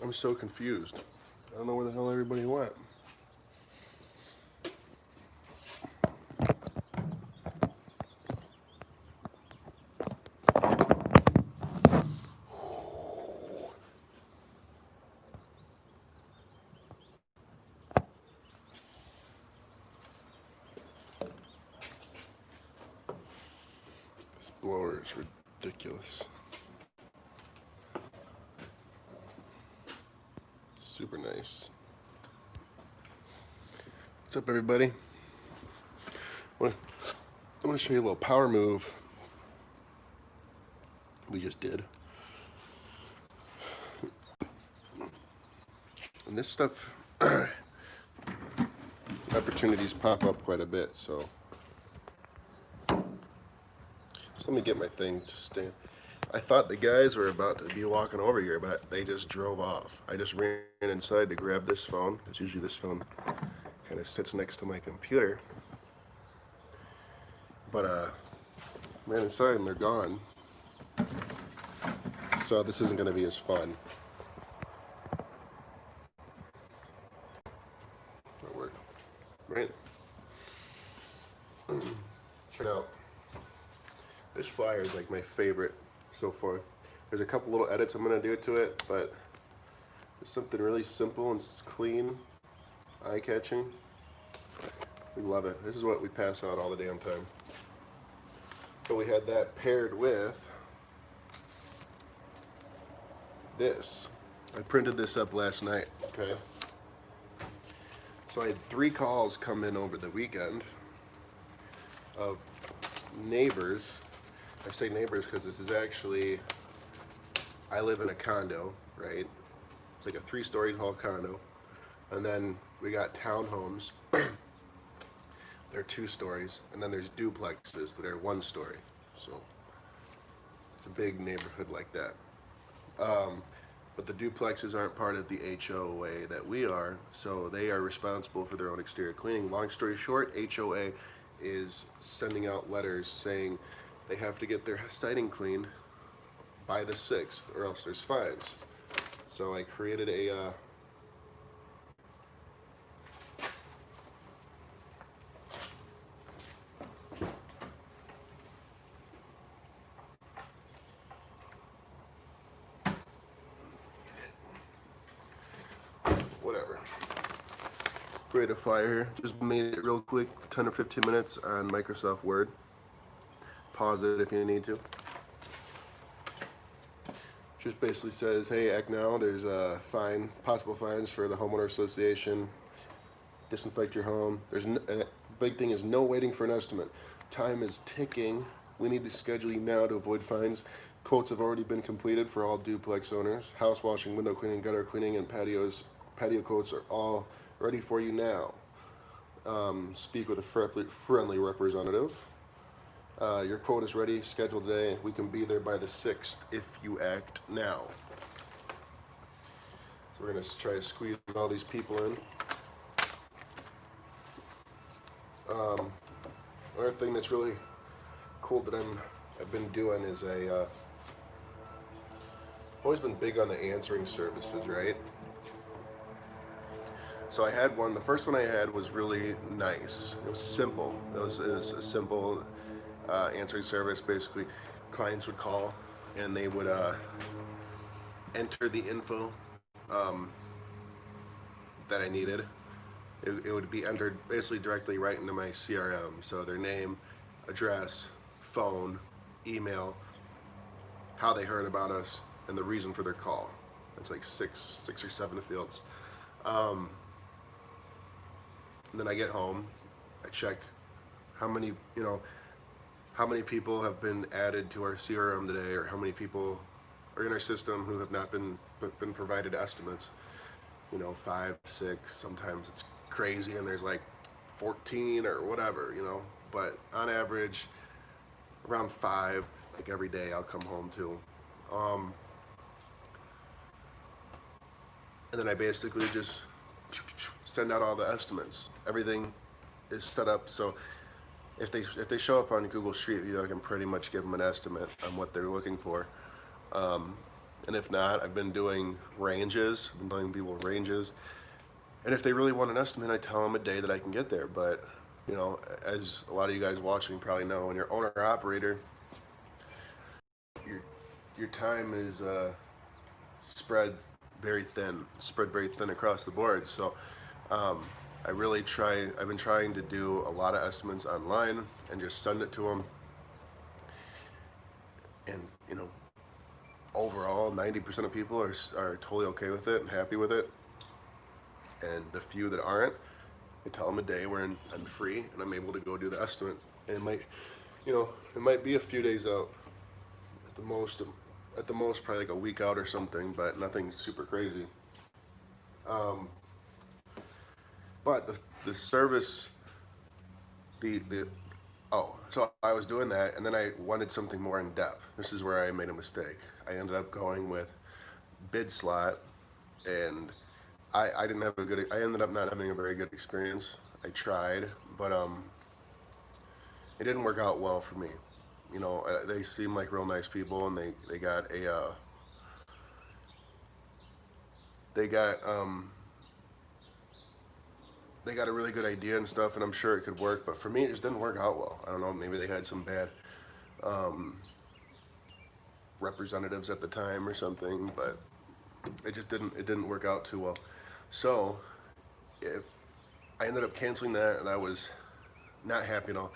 I'm so confused. I don't know where the hell everybody went. This blower is ridiculous. Super nice. What's up, everybody? I want to show you a little power move we just did. And this stuff, opportunities pop up quite a bit, so just let me get my thing to stand. I thought the guys were about to be walking over here, but they just drove off. I just ran inside to grab this phone, because usually this phone kind of sits next to my computer. But ran inside and they're gone. So this isn't going to be as fun. That'll work. Right? Check it out. This flyer is like my favorite so far. There's a couple little edits I'm going to do to it, but there's something really simple and clean, eye-catching. We love it. This is what we pass out all the damn time. But we had that paired with this. I printed this up last night, okay? So I had 3 calls come in over the weekend of neighbors. I say neighbors because this is actually, I live in a condo, right? It's like a 3-story tall condo. And then we got townhomes. They're 2 stories. And then there's duplexes that are 1 story. So it's a big neighborhood like that. But the duplexes aren't part of the HOA that we are, so they are responsible for their own exterior cleaning. Long story short, HOA is sending out letters saying they have to get their siding cleaned by the 6th or else there's fines. So I created a create a flyer here. Just made it real quick, 10 or 15 minutes on Microsoft Word. Pause it if you need to. Just basically says, hey, act now. There's a fine, possible fines for the homeowner association. Disinfect your home. There's big thing is no waiting for an estimate. Time is ticking. We need to schedule you now to avoid fines. Quotes have already been completed for all duplex owners. House washing, window cleaning, gutter cleaning, and patio quotes are all ready for you now. Speak with a friendly representative. Your quote is ready, scheduled today. We can be there by the 6th if you act now. So we're going to try to squeeze all these people in. Another thing that's really cool that I've been doing is I've always been big on the answering services, right? So I had one. The first one I had was really nice. It was simple. It was a simple answering service. Basically, clients would call and they would enter the info that I needed. It would be entered basically directly right into my CRM. So their name, address, phone, email, how they heard about us, and the reason for their call. It's like six or 7 fields. And then I get home, I check how many people have been added to our CRM today, or how many people are in our system who have not been provided estimates. 5, 6, sometimes it's crazy and there's like 14 or whatever, but on average around 5, like every day I'll come home to. And then I basically just send out all the estimates. Everything is set up so if they show up on Google Street View, I can pretty much give them an estimate on what they're looking for. And if not, I've been doing ranges. I've been telling people ranges. And if they really want an estimate, I tell them a day that I can get there. But, you know, as a lot of you guys watching probably know, when you're owner operator, your time is spread very thin across the board. So I've been trying to do a lot of estimates online and just send it to them. And, you know, overall, 90% of people are totally okay with it and happy with it. And the few that aren't, I tell them a day where I'm free and I'm able to go do the estimate. And it might be a few days out, at the most probably like a week out or something, but nothing super crazy. But the service, so I was doing that, and then I wanted something more in depth. This is where I made a mistake. I ended up going with bid slot, and I didn't have I ended up not having a very good experience. I tried, but it didn't work out well for me. You know, they seem like real nice people, and they got a they got a really good idea and stuff, and I'm sure it could work. But for me, it just didn't work out well. I don't know. Maybe they had some bad representatives at the time or something, but it just didn't work out too well. So I ended up canceling that, and I was not happy at all.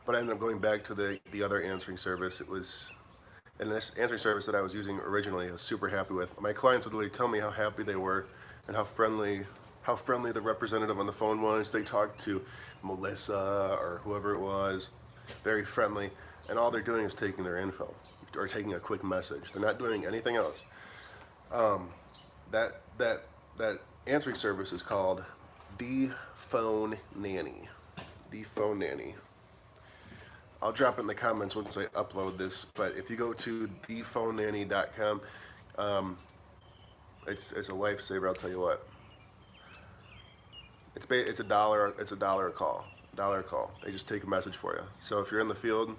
But I ended up going back to the other answering service. And this answering service that I was using originally, I was super happy with. My clients would really tell me how happy they were and how friendly the representative on the phone was. They talked to Melissa or whoever it was, very friendly, and all they're doing is taking their info or taking a quick message. They're not doing anything else. That answering service is called The Phone Nanny. The Phone Nanny. I'll drop it in the comments once I upload this, but if you go to thephonenanny.com, it's a lifesaver. I'll tell you what. It's $1 a call. They just take a message for you. So if you're in the field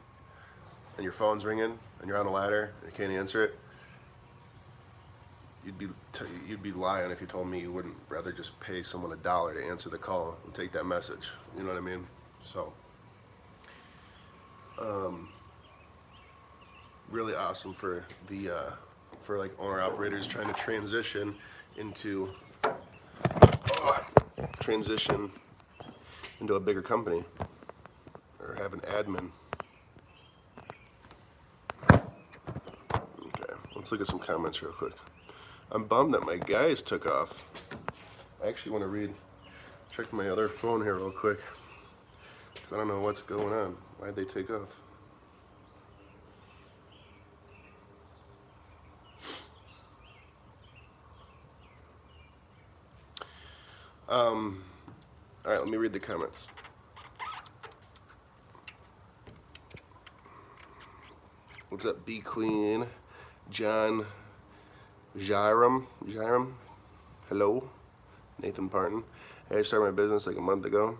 and your phone's ringing and you're on a ladder and you can't answer it, you'd be lying if you told me you wouldn't rather just pay someone $1 to answer the call and take that message. You know what I mean? So really awesome for like owner operators trying to transition into a bigger company or have an admin. Okay, let's look at some comments real quick. I'm bummed that my guys took off. I actually want to check my other phone here real quick, because I don't know what's going on. Why'd they take off? All right, let me read the comments. What's up, B Queen? John Jairam? Hello? Nathan Parton. Hey, I started my business like a month ago.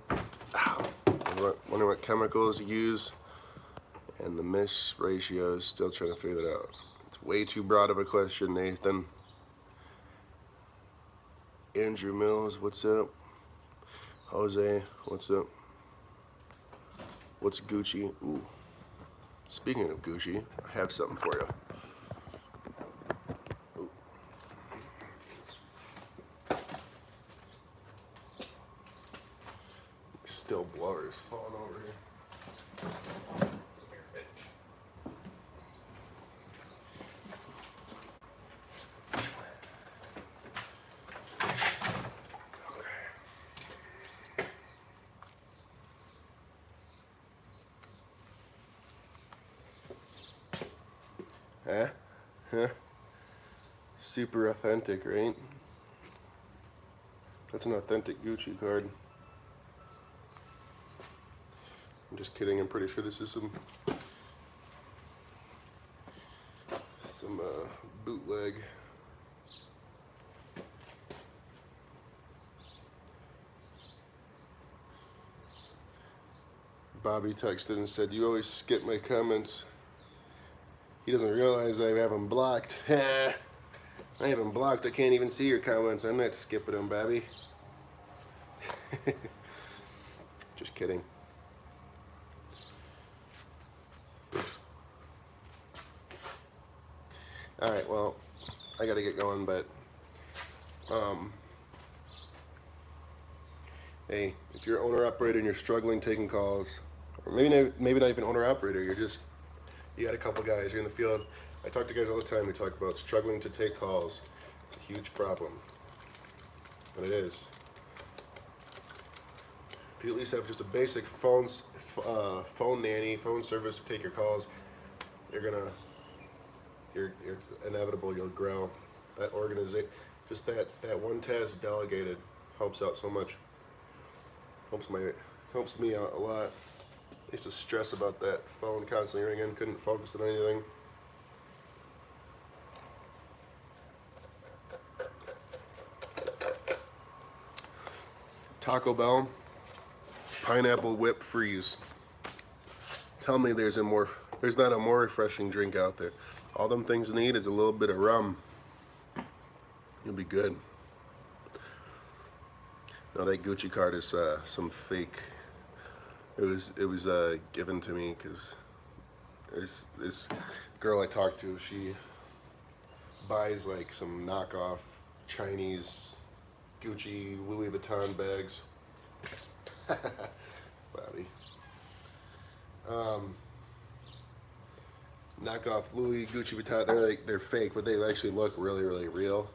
Wondering what chemicals to use and the miss ratios. Still trying to figure that out. It's way too broad of a question, Nathan. Andrew Mills, what's up? Jose, what's up? What's Gucci? Ooh. Speaking of Gucci, I have something for you. Ooh. Still blowers falling over here. Huh? Super authentic, right? That's an authentic Gucci card. I'm just kidding. I'm pretty sure this is some bootleg. Bobby texted and said, "You always skip my comments. He doesn't realize I have him blocked." I haven't blocked. I can't even see your comments. I'm not skipping them, Babby. Just kidding. All right, well, I gotta get going, but hey, if you're owner operator and you're struggling taking calls, or maybe not even owner operator, you got a couple guys, you're in the field. I talk to guys all the time. We talk about struggling to take calls. It's a huge problem, and it is. If you at least have just a basic phone nanny, phone service to take your calls, it's inevitable you'll grow. That organization, just that one task delegated helps out so much. Helps me out a lot. I used to stress about that phone constantly ringing, couldn't focus on anything. Taco Bell, pineapple whip freeze. Tell me there's not a more refreshing drink out there. All them things need is a little bit of rum. You'll be good. Now that Gucci card is some fake. It was given to me because there's this girl I talked to. She buys like some knockoff Chinese Gucci Louis Vuitton bags. Bobby. Knockoff Louis Gucci Vuitton. They're fake, but they actually look really, really real.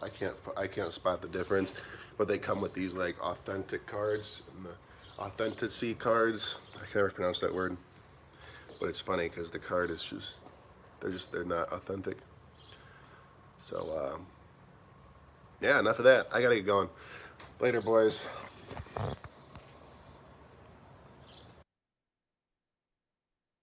I can't spot the difference, but they come with these like authentic cards, and the authenticity cards. I can never pronounce that word, but it's funny because the card is they're not authentic. So yeah, enough of that. I gotta get going. Later, boys.